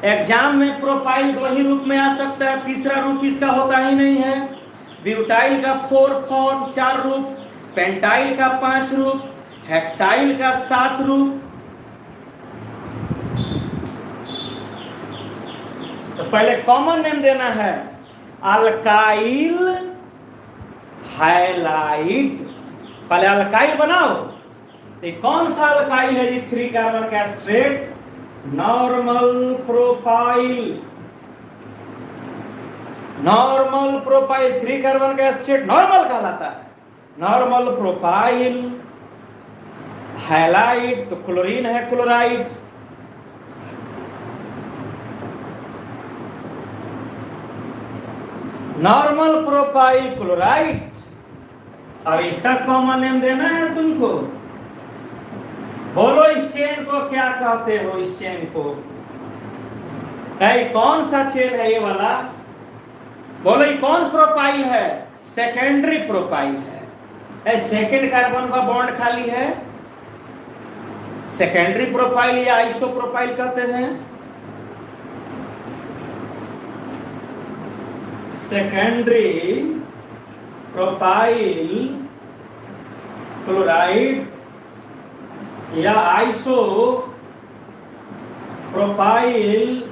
एग्जाम में प्रोफाइल 2 ही रूप में आ सकता है, तीसरा रूप इसका होता ही नहीं है। ब्यूटाइल का 4 फॉर्म, 4 रूप, पेंटाइल का 5 रूप, हेक्साइल का 7 रूप। तो पहले कॉमन नेम देना है, अल्काइल हाइलाइड। पहले अल्काइल बनाओ। तो कौन सा अल्काइल है जी? 3 कार्बन का straight, normal profile. Normal profile 3 carbon का स्ट्रेट नॉर्मल कहलाता है। नॉर्मल प्रोफाइल हाइलाइड, तो क्लोरीन है क्लोराइड। Normal profile chloride. अब इसका कॉमन नेम देना है तुमको। बोलो इस चेन को क्या कहते हो? इस चेन को कौन सा चेन है? ये वाला बोलो ये कौन प्रोपाइल है? सेकेंडरी प्रोपाइल है। सेकेंड कार्बन का बॉन्ड खाली है, सेकेंडरी प्रोपाइल या आइसो प्रोपाइल कहते हैं। सेकेंडरी प्रोपाइल क्लोराइड या आइसो प्रोपाइल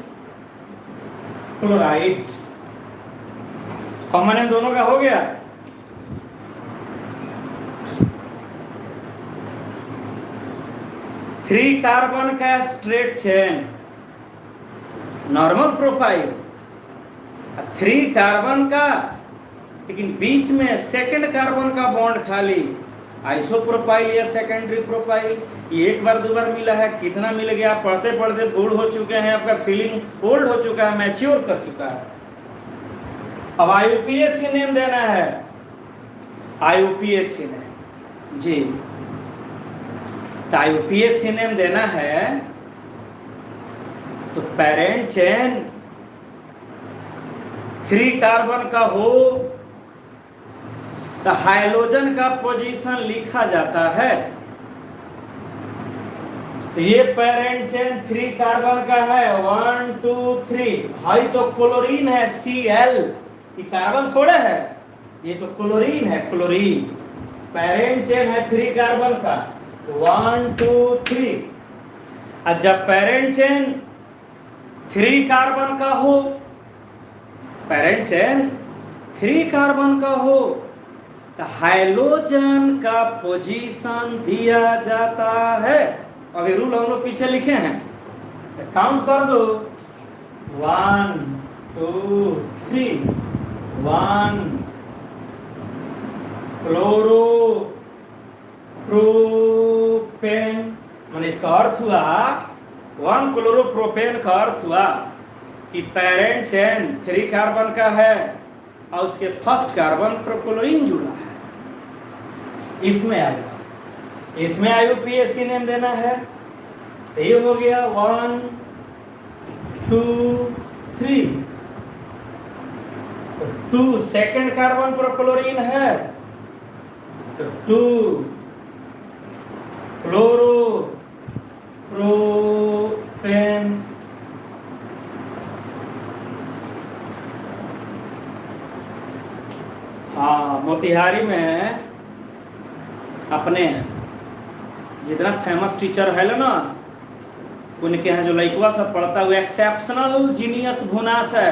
क्लोराइड, कॉमन है दोनों का, हो गया। थ्री कार्बन का straight chain normal profile, three carbon का लेकिन बीच में सेकंड कार्बन का बॉन्ड खाली, आइसो प्रोफाइल या सेकेंडरी प्रोफाइल। ये एक बार दो बार मिला है, कितना मिल गया? पढ़ते पढ़ते बूढ़ हो चुके हैं, आपका फीलिंग ओल्ड हो चुका है, मैच्योर कर चुका है। अब आईयूपीएसी नेम देना है, आईयूपीएसी नेम जी। तो आईयूपीएसी नेम देना है तो पेरेंट चेन थ्री कार्बन का हो तो हाइड्रोजन का पोजीशन लिखा जाता है। तो ये पेरेंट चेन थ्री कार्बन का है, 1 2 3। हाई तो क्लोरीन है, Cl, ये कार्बन थोड़ा है, ये तो क्लोरीन है, क्लोरीन। पेरेंट चेन है थ्री कार्बन का, 1 2 3। और जब पेरेंट चेन थ्री कार्बन का हो, पेरेंट चेन थ्री कार्बन का हो तो हाइड्रोजन का पोजीशन दिया जाता है। अभी रूल हम लोग पीछे लिखे हैं, तो काउंट कर दो, 1 2 3। 1 क्लोरो प्रोपेन, मैंने इसका अर्थ हुआ 1 क्लोरोप्रोपेन का अर्थ हुआ कि पेरेंट चेन थ्री कार्बन का है और उसके फर्स्ट कार्बन पर क्लोरीन जुड़ा है। इसमें आ जाओ, इसमें आईयूपीएसी नेम देना है। ये हो गया 1 2 3। तो 2 सेकंड कार्बन पर क्लोरीन है तो 2 क्लोरो प्रोपेन। हाँ, मोतिहारी में अपने जितना फेमस टीचर है ना, उनके यहाँ जो लड़कवा सब पढ़ता हुआ एक्सेप्शनल जीनियस भुनास है,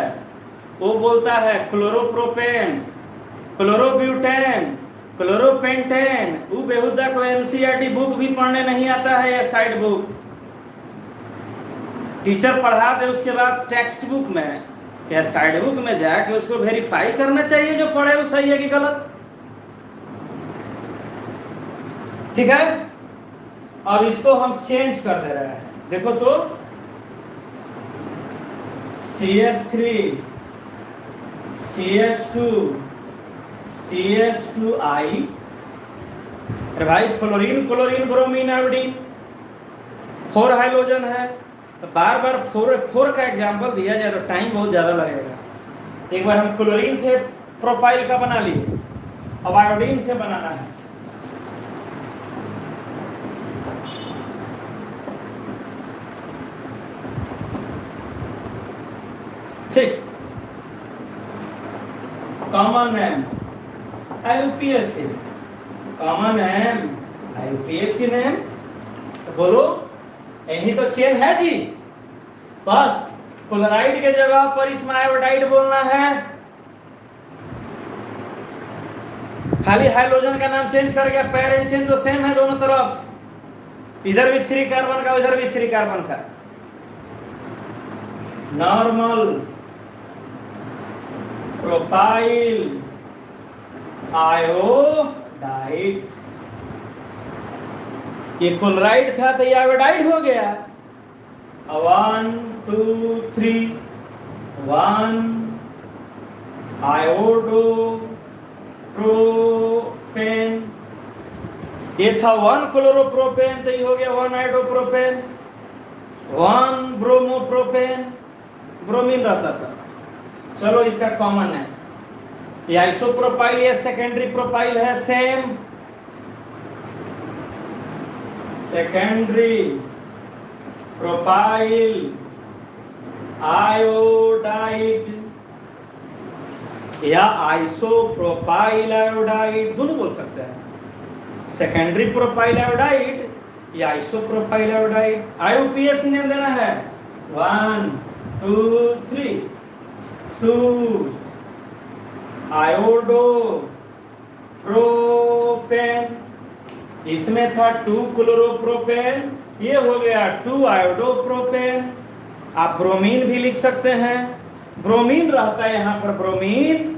वो बोलता है क्लोरोप्रोपेन, क्लोरोब्यूटेन, क्लोरोपेंटेन। वो बेहुदा को एनसीईआरटी बुक भी पढ़ने नहीं आता है या साइड बुक, टीचर पढ़ा दे उसके बाद टेक्स्ट बुक में या साइड बुक में जाके उसको वेरीफाई करना चाहिए जो पढ़े वो सही है कि गलत। ठीक है, और इसको हम चेंज कर दे रहे हैं। देखो तो CH3 CH2 CH2I। अरे भाई, fluorine chlorine bromine iodine 4 hydrogen है, तो बार बार 4 का एग्जाम्पल दिया जाए तो टाइम बहुत ज़्यादा लगेगा। एक बार हम क्लोरीन से प्रोपाइल का बना लिए, अब आयोडीन से बनाना है। ठीक, common name IUPAC, common name IUPAC name. तो बोलो, यही तो चेन है जी। बस क्लोराइड के जगह पर इसमें आयोडाइड बोलना है, खाली हाइड्रोजन का नाम चेंज कर गया। पेरेंट चेन तो सेम है दोनों तरफ, इधर भी 3 कार्बन का, उधर भी 3 कार्बन का। नॉर्मल प्रोपाइल आयोडाइड, ये क्लोराइड था तो ये आयोडाइड हो गया। 1 2 3 1 आयोडो प्रोपेन। ये था 1 क्लोरोप्रोपेन तो ये हो गया 1 आयोडोप्रोपेन। 1 ब्रोमोप्रोपेन, ब्रोमीन रहता था। चलो इसका कॉमन है, ये आइसोप्रोपाइल या सेकेंडरी प्रोपाइल है? सेम। सेकेंडरी प्रोपाइल आयोडाइड या आइसोप्रोपाइल आयोडाइड, दोनों बोल सकते हैं। सेकेंडरी प्रोपाइल आयोडाइड या आइसोप्रोपाइल आयोडाइड। आईयूपीएसी नेम देना है 1 2 3 2 आयोडो प्रोपेन, इसमें था 2 क्लोरोप्रोपेन, ये हो गया 2 आयोडोप्रोपेन। आप ब्रोमीन भी लिख सकते हैं, ब्रोमीन रहता है यहां पर ब्रोमीन,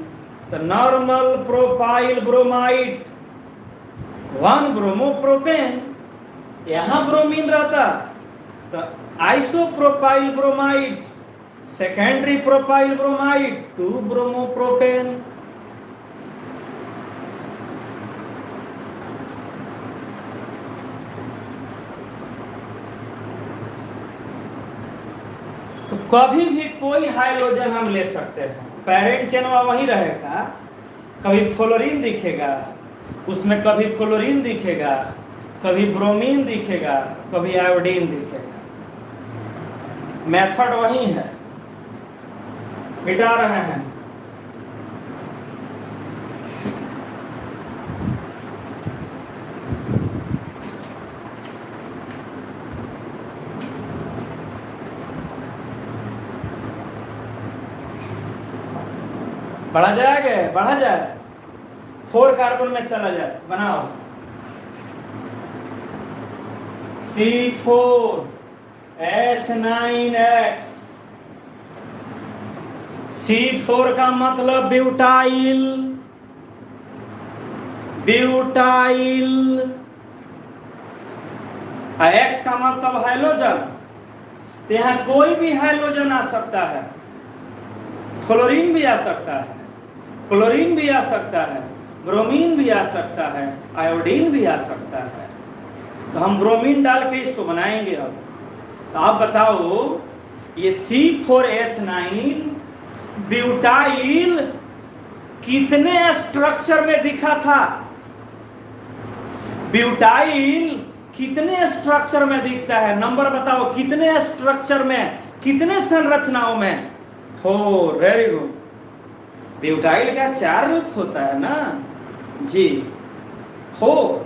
तो नॉर्मल प्रोपाइल ब्रोमाइड 1 ब्रोमोप्रोपेन, यहां ब्रोमीन रहता तो isopropyl bromide, secondary propyl bromide 2 bromopropane. तो कभी भी कोई हाइड्रोजन हम ले सकते हैं, पेरेंट चेन वहीं रहेगा, कभी फ्लोरीन दिखेगा उसमें, कभी क्लोरीन दिखेगा, कभी ब्रोमीन दिखेगा, कभी आयोडीन दिखेगा। मेथड वही है, मिटा रहे हैं। बढ़ा जाएगा, बढ़ा जाए, 4 कार्बन में चला जाए, बनाओ C4H9X। C4 का मतलब ब्यूटाइल, ब्यूटाइल, X का मतलब हाइड्रोजन। तो यहां कोई भी हाइड्रोजन आ सकता है, फ्लोरीन भी आ सकता है, क्लोरीन भी आ सकता है, ब्रोमीन भी आ सकता है, आयोडीन भी आ सकता है। तो हम ब्रोमीन डाल के इसको बनाएंगे। अब तो आप बताओ, ये C4H9 ब्यूटाइल कितने स्ट्रक्चर में दिखा था? ब्यूटाइल कितने स्ट्रक्चर में दिखता है? नंबर बताओ, कितने स्ट्रक्चर में, कितने संरचनाओं में? 4। Very good. ब्यूटाइल का 4 रूप होता है ना जी, 4।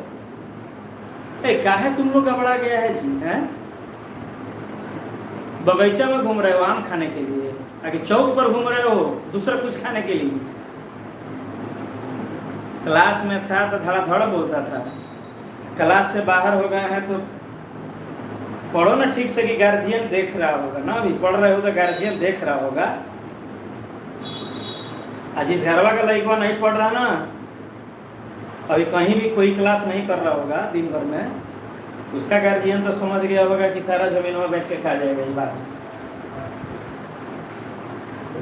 काहे तुम लोग घबरा गया है जी? हैं बगीचा में घूम रहे हो आम खाने के लिए, आगे चौक पर घूम रहे हो दूसरा कुछ खाने के लिए? क्लास में था तो धड़ाधड़ बोलता था, क्लास से बाहर हो गए हैं तो पढ़ो ना ठीक से कि गार्जियन देख रहा होगा ना। अभी पढ़ रहे हो तो गार्जियन देख रहा होगा। आज इस घरवा का लड़का नहीं पढ़ रहा ना, अभी कहीं भी कोई क्लास नहीं कर रहा होगा दिन भर में, उसका गार्जियन तो समझ गया होगा कि सारा जमीन में बेच के खा जाएगा ये बात।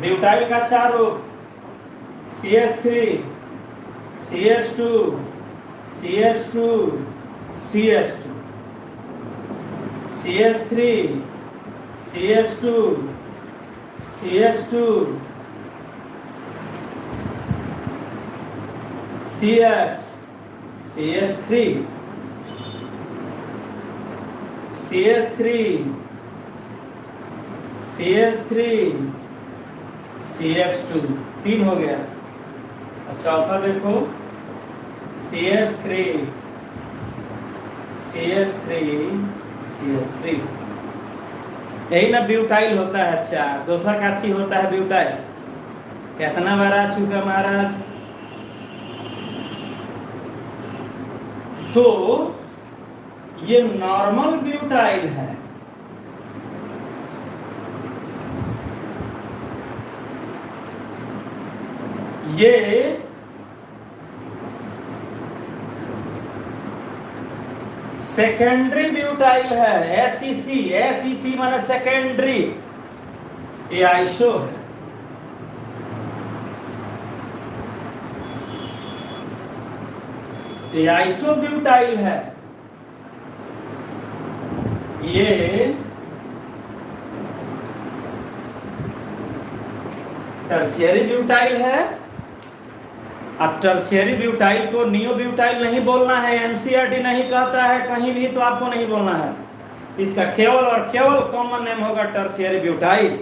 ब्यूटाइल का 4 रूप CH3 CH2 CH2 CH2 CH3 CH2 CH2 CH CH3 CH3 CH3 CH2 3 हो गया। अब चौथा देखो CH3 CH3 CH3, यही ना ब्यूटाइल होता है। अच्छा, दूसरा काथी होता है ब्यूटाइल। कितना बार आ चुका महाराज? तो ये नॉर्मल ब्यूटाइल है, ये सेकेंडरी ब्यूटाइल है। SEC माने सेकेंडरी, ये आइसो है। ये आइसो ब्यूटाइल है, ये टर्शियरी ब्यूटाइल है, अब टर्शियरी ब्यूटाइल को नियो ब्यूटाइल नहीं बोलना है, एनसीईआरटी नहीं कहता है, कहीं भी तो आपको नहीं बोलना है। इसका केवल और केवल कॉमन नेम होगा टर्शियरी ब्यूटाइल।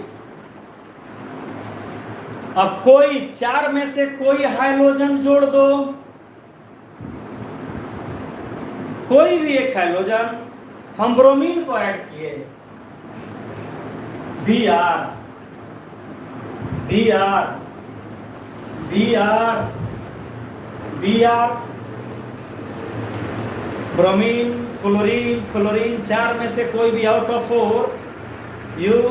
अब कोई चार में से कोई हाइड्रोजन जोड़ दो, कोई भी एक हाइड्रोजन, हम ब्रोमीन को ऐड किए, Br Br Br Br, bromine, chlorine, fluorine, चार में से कोई भी out of 4 you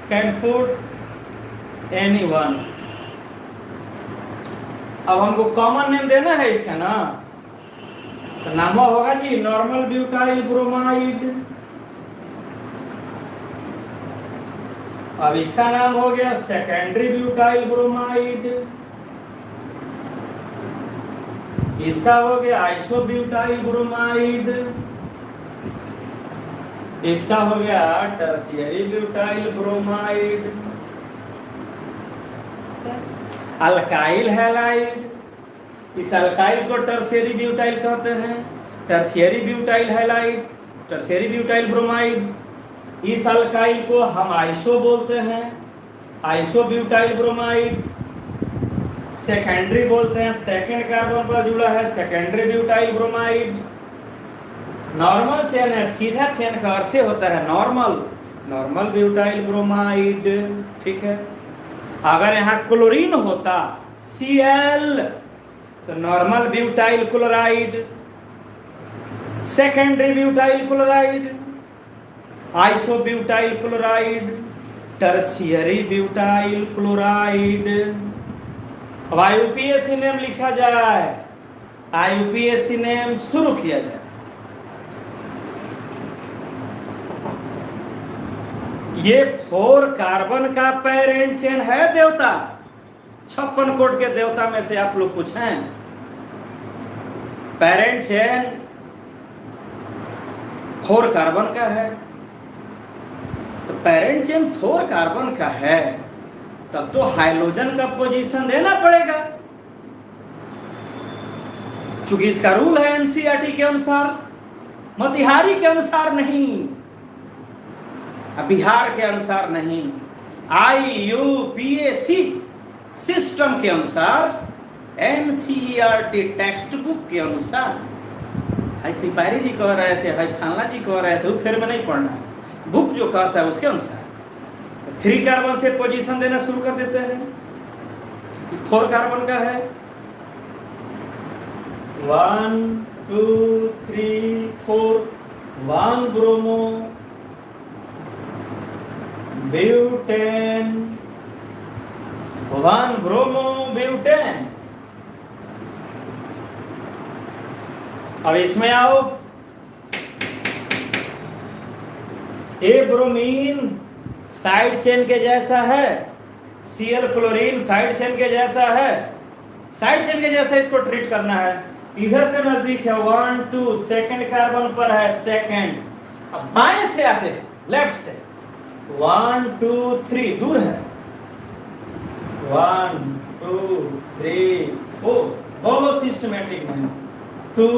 can put any one. अब हमको कॉमन नेम देना है इसका ना, तो नाम होगा जी नॉर्मल ब्यूटाइल ब्रोमाइड। अब इसका नाम हो गया सेकेंडरी ब्यूटाइल ब्रोमाइड, इसका हो गया आइसोब्यूटाइल ब्रोमाइड, इसका हो गया tertiary butyl bromide. Alkyl halide, इस अल्काइल को टर्शियरी ब्यूटाइल कहते हैं, tertiary butyl halide, tertiary butyl bromide. इस अल्काइल को हम आइसो बोलते हैं, आइसोब्यूटाइल ब्रोमाइड। सेकेंडरी बोलते हैं, सेकेंड कार्बन पर जुड़ा है, secondary butyl bromide. Normal chain है, सीधा चेन का अर्थ होता है नॉर्मल, नॉर्मल ब्यूटाइल ब्रोमाइड। ठीक है, अगर यहाँ क्लोरीन होता Cl तो normal butyl chloride, secondary butyl chloride, isobutyl chloride, tertiary butyl chloride. अब आईयूपीएसी नेम लिखा जाए, आईयूपीएसी नेम शुरू किया जाए। ये 4 कार्बन का पेरेंट चेन है देवता, 56 कोट के देवता में से आप लोग पूछें, पेरेंट चेन 4 कार्बन का है। तो पेरेंट चेन 4 कार्बन का है, तब तो हाइड्रोजन का पोजीशन देना पड़ेगा, चूंकि इसका रूल है एनसीईआरटी के अनुसार, मोतिहारी के अनुसार नहीं, बिहार के अनुसार नहीं, आईयूपीएसी सिस्टम के अनुसार, एनसीईआरटी टेक्स्ट बुक के अनुसार। भाई तिवारी जी कह रहे थे, भाई थाना जी कह रहे थे, फिर में नहीं पढ़ना है, बुक जो कहता है उसके अनुसार 3 कार्बन से पोजीशन देना शुरू कर देते हैं। 4 कार्बन का है, 1 2 3 4, 1 ब्रोमो ब्यूटेन, 1 ब्रोमो ब्यूटेन। अब इसमें आओ, ए ब्रोमीन साइड चेन के जैसा है, Cl क्लोरीन साइड चेन के जैसा है, साइड चेन के जैसा इसको ट्रीट करना है। इधर से नजदीक है 1 2, सेकंड कार्बन पर है सेकंड। अब बाएं से आते हैं, लेफ्ट से 1 2 3, दूर है 1 2 3 4, बोलो सिस्टमेटिक नहीं। 2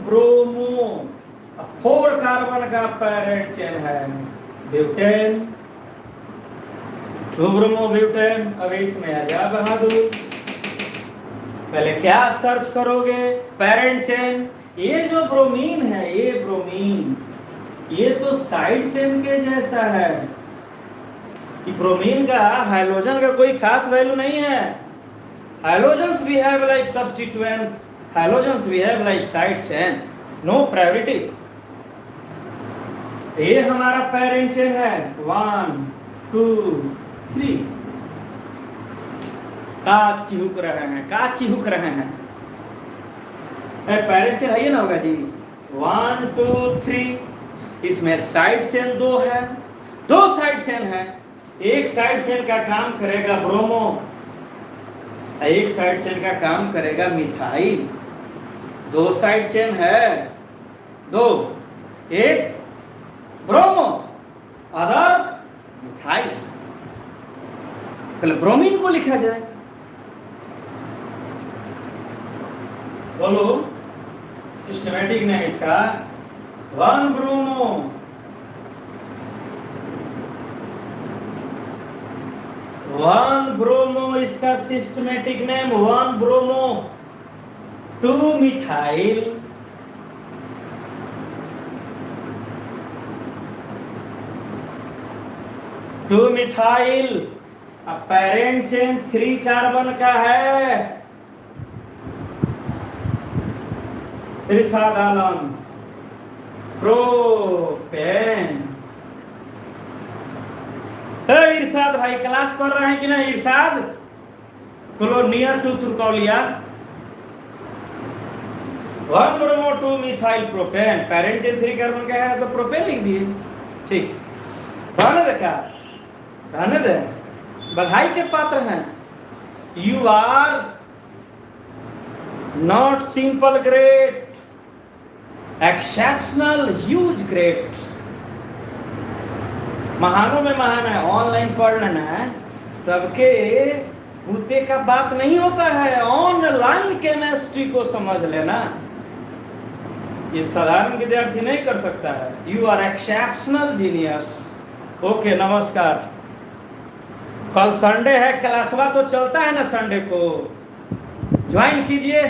ब्रोमो, 4 कार्बन का पेरेंट चेन है ब्यूटेन, 2 ब्रोमो ब्यूटेन। अब इसमें आ जा बहादुर, पहले क्या सर्च करोगे, पेरेंट चेन। ये जो ब्रोमीन है, ये ब्रोमीन, ये तो साइड चेन के जैसा है, कि ब्रोमीन का हाइड्रोजन का कोई खास वैल्यू नहीं है। Hydrogens behave like substituent, hydrogens behave like side chain, no priority. ये हमारा पेरेंट चेन है 1 2 3। का चिहुक रहे हैं, का चिहुक रहे हैं, पेरेंट चेन है ये ना होगा जी 1 2 3। इसमें साइड चेन 2 है, 2 साइड चेन है। एक साइड चेन का काम करेगा ब्रोमो, एक साइड चेन का काम करेगा मिथाइल। 2 साइड चेन है, 2, एक ब्रोमो, अदर मिथाइल। पहले ब्रोमीन को लिखा जाए, बोलो सिस्टमेटिक नेम इसका वन ब्रूनो। वन ब्रोमो इसका systematic name, one bromo two methyl parent chain 3 carbon का है। इरशाद प्रोपेन। इरशाद भाई क्लास कर रहे हैं कि नहीं? Irshad close near to Turkaulia. 1 bromo 2 methyl propane, parent chain 3 carbon का है तो प्रोपेन लिख दिए। ठीक, रहने दे, क्या रहने दे, बधाई के पात्र हैं। You are not simple great, exceptional huge great. महानों में महान है। ऑनलाइन पढ़ लेना है, सबके बूते का बात नहीं होता है, ऑनलाइन केमिस्ट्री को समझ लेना। ये साधारण विद्यार्थी नहीं कर सकता है। You are exceptional genius. Okay, नमस्कार। कल संडे है, क्लासवा तो चलता है ना, संडे को ज्वाइन कीजिए।